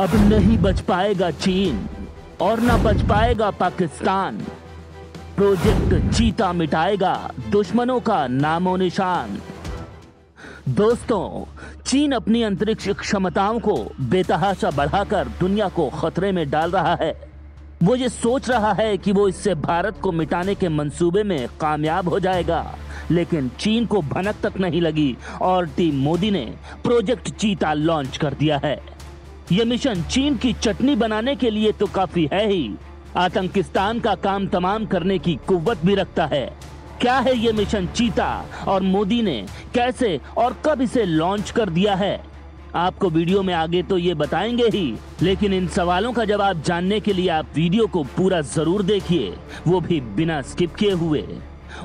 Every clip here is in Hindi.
अब नहीं बच पाएगा चीन और ना बच पाएगा पाकिस्तान। प्रोजेक्ट चीता मिटाएगा दुश्मनों का नामो निशान। दोस्तों, चीन अपनी अंतरिक्ष क्षमताओं को बेतहाशा बढ़ाकर दुनिया को खतरे में डाल रहा है। वो ये सोच रहा है कि वो इससे भारत को मिटाने के मंसूबे में कामयाब हो जाएगा, लेकिन चीन को भनक तक नहीं लगी और टीम मोदी ने प्रोजेक्ट चीता लॉन्च कर दिया है। ये मिशन चीन की चटनी बनाने के लिए तो काफी है ही, आतंकिस्तान का काम तमाम करने की कुव्वत भी रखता है। क्या है ये मिशन चीता और मोदी ने कैसे और कब इसे लॉन्च कर दिया है, आपको वीडियो में आगे तो ये बताएंगे ही, लेकिन इन सवालों का जवाब जानने के लिए आप वीडियो को पूरा जरूर देखिए, वो भी बिना स्किप किए हुए।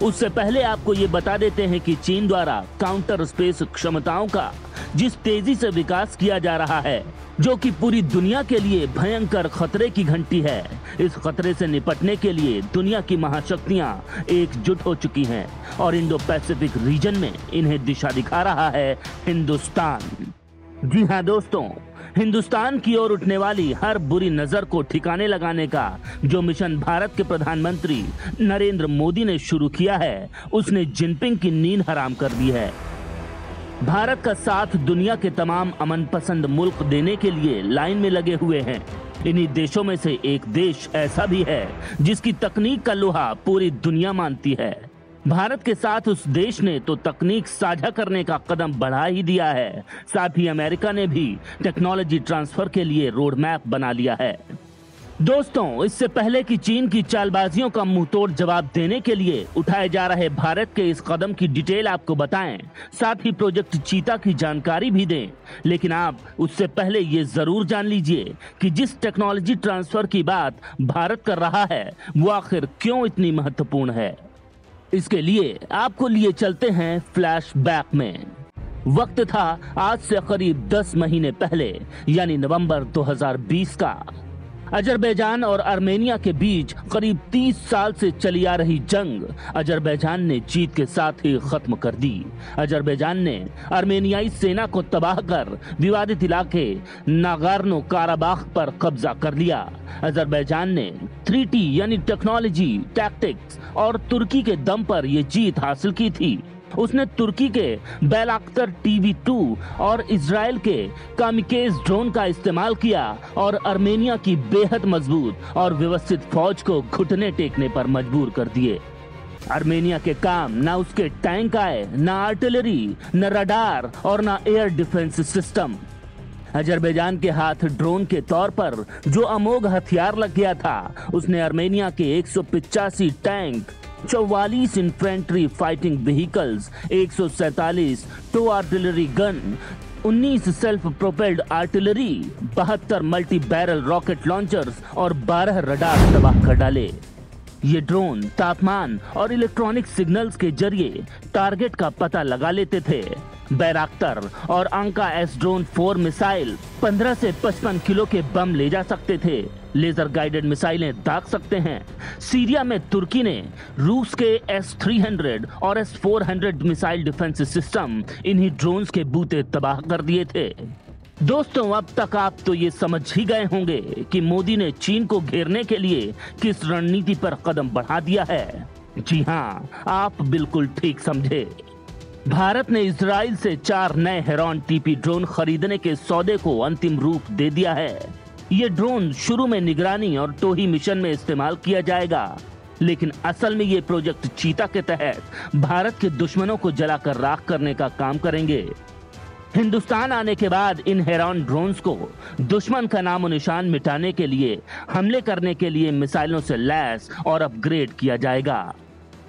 उससे पहले आपको ये बता देते हैं कि चीन द्वारा काउंटर स्पेस क्षमताओं का जिस तेजी से विकास किया जा रहा है, जो कि पूरी दुनिया के लिए भयंकर खतरे की घंटी है, इस खतरे से निपटने के लिए दुनिया की महाशक्तियां एकजुट हो चुकी हैं और इंडो पैसिफिक रीजन में इन्हें दिशा दिखा रहा है हिंदुस्तान। जी हाँ दोस्तों, हिंदुस्तान की ओर उठने वाली हर बुरी नजर को ठिकाने लगाने का जो मिशन भारत के प्रधानमंत्री नरेंद्र मोदी ने शुरू किया है, उसने जिनपिंग की नींद हराम कर दी है। भारत का साथ दुनिया के तमाम अमन पसंद मुल्क देने के लिए लाइन में लगे हुए हैं। इन्हीं देशों में से एक देश ऐसा भी है जिसकी तकनीक का लोहा पूरी दुनिया मानती है। भारत के साथ उस देश ने तो तकनीक साझा करने का कदम बढ़ा ही दिया है, साथ ही अमेरिका ने भी टेक्नोलॉजी ट्रांसफर के लिए रोड मैप बना लिया है। दोस्तों, इससे पहले कि चीन की चालबाजियों का मुंहतोड़ जवाब देने के लिए उठाए जा रहे भारत के इस कदम की डिटेल आपको बताएं, साथ ही प्रोजेक्ट चीता की जानकारी भी दें, लेकिन आप उससे पहले ये जरूर जान लीजिए कि जिस टेक्नोलॉजी ट्रांसफर की बात भारत कर रहा है वो आखिर क्यों इतनी महत्वपूर्ण है। इसके लिए आपको लिए चलते हैं फ्लैशबैक में। वक्त था आज से करीब 10 महीने पहले, यानी नवंबर 2020 का। अजरबैजान और आर्मेनिया के बीच करीब 30 साल से चली आ रही जंग अजरबैजान ने जीत के साथ ही खत्म कर दी। अजरबैजान ने आर्मेनियाई सेना को तबाह कर विवादित इलाके नागोर्नो काराबाख पर कब्जा कर लिया। अजरबैजान ने 3T यानी टेक्नोलॉजी, टैक्टिक्स और तुर्की के दम पर यह जीत हासिल की थी। उसने तुर्की के बैराक्तर TB2 और इजराइल के कामिकेज ड्रोन का इस्तेमाल किया और आर्मेनिया की बेहद मजबूत और व्यवस्थित फौज को घुटने टेकने पर मजबूर कर दिए। आर्मेनिया के काम ना उसके टैंक आए, ना आर्टिलरी, न रडार और ना एयर डिफेंस सिस्टम। अजरबैजान के हाथ ड्रोन के तौर पर जो अमोघ हथियार लग गया था, उसने आर्मेनिया के 185 tank, 44 infantry fighting vehicles, 147 tow artillery gun, 19 self propelled artillery, 72 multi barrel rocket launchers और 12 रडार तबाह कर डाले। ये ड्रोन तापमान और इलेक्ट्रॉनिक सिग्नल्स के जरिए टारगेट का पता लगा लेते थे। बैराक्तर और अंका एस ड्रोन 4 मिसाइल 15 से 55 किलो के बम ले जा सकते थे। लेजर गाइडेड मिसाइलें दाग सकते हैं। सीरिया में तुर्की ने रूस के S-300 और S-400 मिसाइल डिफेंस सिस्टम इन्हीं ड्रोन्स के बूते तबाह कर दिए थे। दोस्तों, अब तक आप तो ये समझ ही गए होंगे कि मोदी ने चीन को घेरने के लिए किस रणनीति पर कदम बढ़ा दिया है। जी हाँ, आप बिल्कुल ठीक समझे। भारत ने इजराइल से 4 नए हेरॉन TP ड्रोन खरीदने के सौदे को अंतिम रूप दे दिया है। ये ड्रोन शुरू में निगरानी और टोही मिशन में इस्तेमाल किया जाएगा, लेकिन असल में ये प्रोजेक्ट चीता के तहत भारत के दुश्मनों को जलाकर राख करने का काम करेंगे। हिंदुस्तान आने के बाद इन हेरॉन ड्रोन्स को दुश्मन का नामो निशान मिटाने के लिए, हमले करने के लिए मिसाइलों से लैस और अपग्रेड किया जाएगा।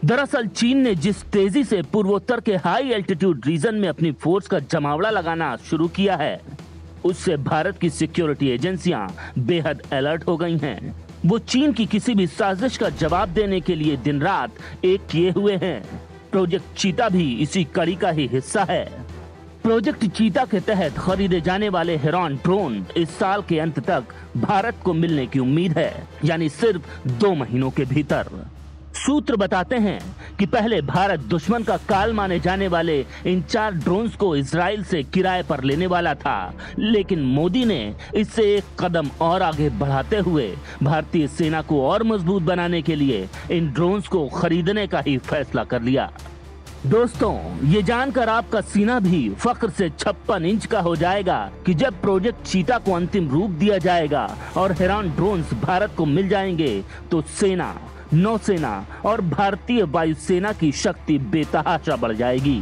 दरअसल चीन ने जिस तेजी से पूर्वोत्तर के हाई एल्टीट्यूड रीजन में अपनी फोर्स का जमावड़ा लगाना शुरू किया है, उससे भारत की सिक्योरिटी एजेंसियां बेहद अलर्ट हो गई हैं। वो चीन की किसी भी साजिश का जवाब देने के लिए दिन रात एक किए हुए हैं। प्रोजेक्ट चीता भी इसी कड़ी का ही हिस्सा है। प्रोजेक्ट चीता के तहत खरीदे जाने वाले हेरॉन ड्रोन इस साल के अंत तक भारत को मिलने की उम्मीद है, यानी सिर्फ 2 महीनों के भीतर। सूत्र बताते हैं कि पहले भारत दुश्मन का काल माने जाने वाले इन 4 ड्रोन्स को इजराइल से किराए पर लेने वाला था, लेकिन मोदी ने इससे एक कदम और आगे बढ़ाते हुए भारतीय सेना को और मजबूत बनाने के लिए इन ड्रोन्स को खरीदने का ही फैसला कर लिया। दोस्तों, ये जानकर आपका सीना भी फख्र से 56 इंच का हो जाएगा कि जब प्रोजेक्ट चीता को अंतिम रूप दिया जाएगा और हेरॉन ड्रोन्स भारत को मिल जाएंगे तो सेना, नौसेना और भारतीय वायुसेना की शक्ति बेतहाशा बढ़ जाएगी।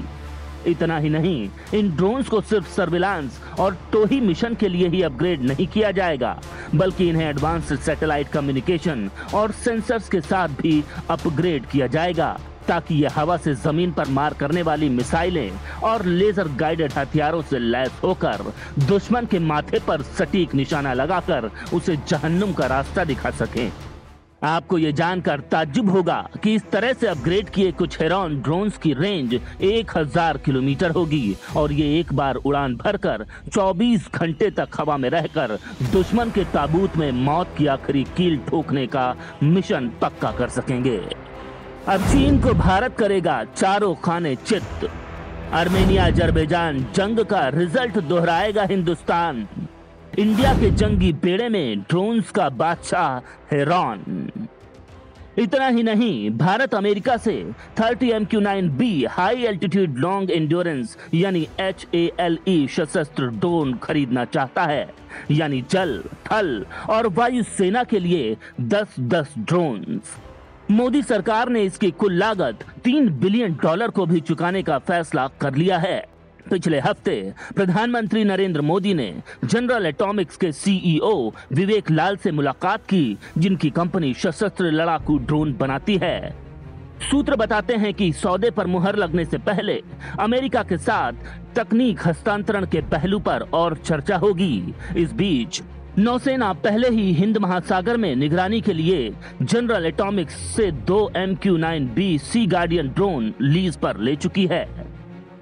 इतना ही नहीं, इन ड्रोन्स को सिर्फ सर्विलांस और टोही मिशन के लिए ही अपग्रेड नहीं किया जाएगा, बल्कि इन्हें एडवांस सैटेलाइट कम्युनिकेशन और सेंसर्स के साथ भी अपग्रेड किया जाएगा, ताकि ये हवा से जमीन पर मार करने वाली मिसाइलें और लेजर गाइडेड हथियारों से लैस होकर दुश्मन के माथे पर सटीक निशाना लगाकर उसे जहन्नुम का रास्ता दिखा सकें। आपको ये जानकर ताज्जुब होगा कि इस तरह से अपग्रेड किए कुछ हेरॉन ड्रोन्स की रेंज 1000 किलोमीटर होगी और ये एक बार उड़ान भरकर 24 घंटे तक हवा में रहकर दुश्मन के ताबूत में मौत की आखिरी कील ठोकने का मिशन पक्का कर सकेंगे। अब चीन को भारत करेगा चारों खाने चित्त। आर्मेनिया अजरबैजान जंग का रिजल्ट दोहराएगा हिंदुस्तान। इंडिया के जंगी बेड़े में ड्रोन्स का बादशाह हेरॉन। इतना ही नहीं, भारत अमेरिका से 30 MQ-9B high altitude long endurance यानी HALE सशस्त्र ड्रोन खरीदना चाहता है, यानी जल, थल और वायु सेना के लिए 10-10 ड्रोन्स। मोदी सरकार ने इसकी कुल लागत $3 बिलियन को भी चुकाने का फैसला कर लिया है। पिछले हफ्ते प्रधानमंत्री नरेंद्र मोदी ने जनरल एटॉमिक्स के CEO विवेक लाल से मुलाकात की, जिनकी कंपनी सशस्त्र लड़ाकू ड्रोन बनाती है। सूत्र बताते हैं कि सौदे पर मुहर लगने से पहले अमेरिका के साथ तकनीक हस्तांतरण के पहलू पर और चर्चा होगी। इस बीच नौसेना पहले ही हिंद महासागर में निगरानी के लिए जनरल एटॉमिक्स से 2 MQ-9B सी गार्डियन ड्रोन लीज पर ले चुकी है।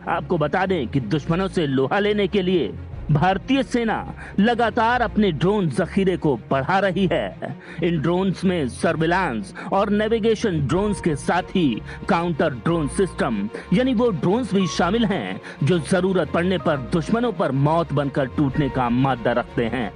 आपको बता दें कि दुश्मनों से लोहा लेने के लिए भारतीय सेना लगातार अपने ड्रोन जखीरे को बढ़ा रही है। इन ड्रोन्स में सर्विलांस और नेविगेशन ड्रोन्स के साथ ही काउंटर ड्रोन सिस्टम यानी वो ड्रोन्स भी शामिल हैं जो जरूरत पड़ने पर दुश्मनों पर मौत बनकर टूटने का मादा रखते हैं।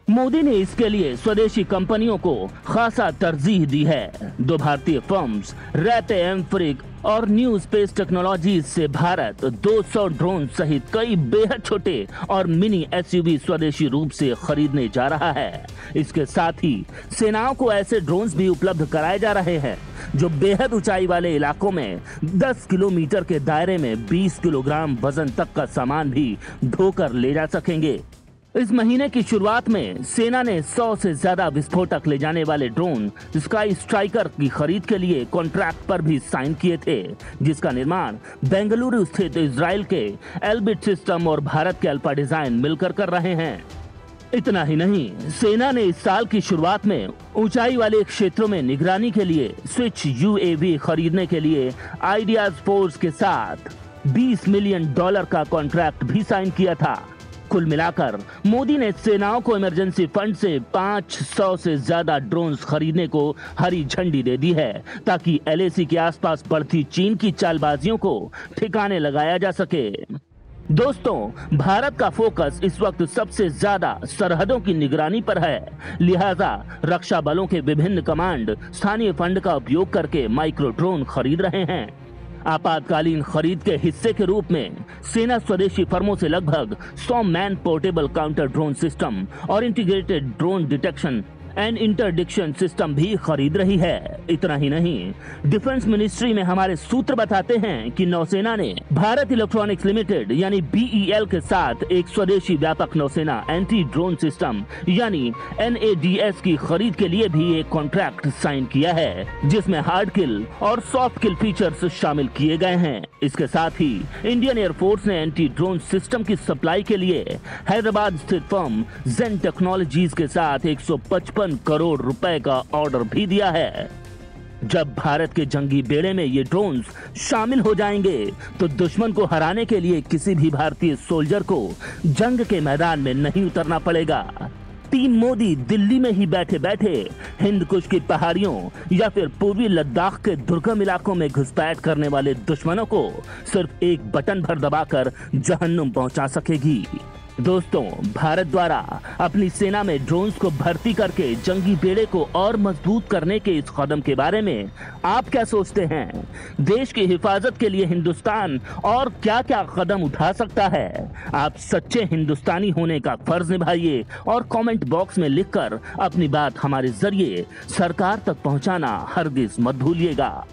मोदी ने इसके लिए स्वदेशी कंपनियों को खासा तरजीह दी है। 2 भारतीय फर्म्स रैटे एम्फ्रिक और न्यू स्पेस टेक्नोलॉजीज से भारत 200 ड्रोन सहित कई बेहद छोटे और मिनी SUV स्वदेशी रूप से खरीदने जा रहा है। इसके साथ ही सेनाओं को ऐसे ड्रोन्स भी उपलब्ध कराए जा रहे हैं जो बेहद ऊंचाई वाले इलाकों में 10 किलोमीटर के दायरे में 20 किलोग्राम वजन तक का सामान भी ढोकर ले जा सकेंगे। इस महीने की शुरुआत में सेना ने 100 से ज्यादा विस्फोटक ले जाने वाले ड्रोन स्काई स्ट्राइकर की खरीद के लिए कॉन्ट्रैक्ट पर भी साइन किए थे, जिसका निर्माण बेंगलुरु स्थित इजराइल के एल्बिट सिस्टम और भारत के अल्फा डिजाइन मिलकर कर रहे हैं। इतना ही नहीं, सेना ने इस साल की शुरुआत में ऊंचाई वाले क्षेत्रों में निगरानी के लिए स्विच UAV खरीदने के लिए आइडियाज फोर्स के साथ $20 मिलियन का कॉन्ट्रैक्ट भी साइन किया था। कुल मिलाकर मोदी ने सेनाओं को इमरजेंसी फंड से 500 से ज्यादा ड्रोन्स खरीदने को हरी झंडी दे दी है, ताकि LAC के आसपास बढ़ती चीन की चालबाजियों को ठिकाने लगाया जा सके। दोस्तों, भारत का फोकस इस वक्त सबसे ज्यादा सरहदों की निगरानी पर है, लिहाजा रक्षा बलों के विभिन्न कमांड स्थानीय फंड का उपयोग करके माइक्रो ड्रोन खरीद रहे हैं। आपातकालीन खरीद के हिस्से के रूप में सेना स्वदेशी फर्मों से लगभग 100 man portable counter drone system और integrated drone detection and interdiction system भी खरीद रही है। इतना ही नहीं, डिफेंस मिनिस्ट्री में हमारे सूत्र बताते हैं कि नौसेना ने भारत इलेक्ट्रॉनिक्स लिमिटेड यानी BEL के साथ एक स्वदेशी व्यापक नौसेना एंटी ड्रोन सिस्टम यानी NADS की खरीद के लिए भी एक कॉन्ट्रैक्ट साइन किया है, जिसमें हार्ड किल और सॉफ्ट किल फीचर्स शामिल किए गए हैं। इसके साथ ही इंडियन एयरफोर्स ने एंटी ड्रोन सिस्टम की सप्लाई के लिए हैदराबाद स्थित फर्म जेन टेक्नोलॉजीज के साथ 155 करोड़ रुपए का ऑर्डर भी दिया है। जब भारत के जंगी बेड़े में ये ड्रोन्स शामिल हो जाएंगे तो दुश्मन को हराने के लिए किसी भी भारतीय सोल्जर को जंग के मैदान में नहीं उतरना पड़ेगा। टीम मोदी दिल्ली में ही बैठे बैठे हिंद कुश की पहाड़ियों या फिर पूर्वी लद्दाख के दुर्गम इलाकों में घुसपैठ करने वाले दुश्मनों को सिर्फ एक बटन भर दबाकर जहन्नुम पहुंचा सकेगी। दोस्तों, भारत द्वारा अपनी सेना में ड्रोन्स को भर्ती करके जंगी बेड़े को और मजबूत करने के इस कदम के बारे में आप क्या सोचते हैं? देश की हिफाजत के लिए हिंदुस्तान और क्या क्या कदम उठा सकता है? आप सच्चे हिंदुस्तानी होने का फर्ज निभाइए और कमेंट बॉक्स में लिखकर अपनी बात हमारे जरिए सरकार तक पहुंचाना हरगिज मत भूलिएगा।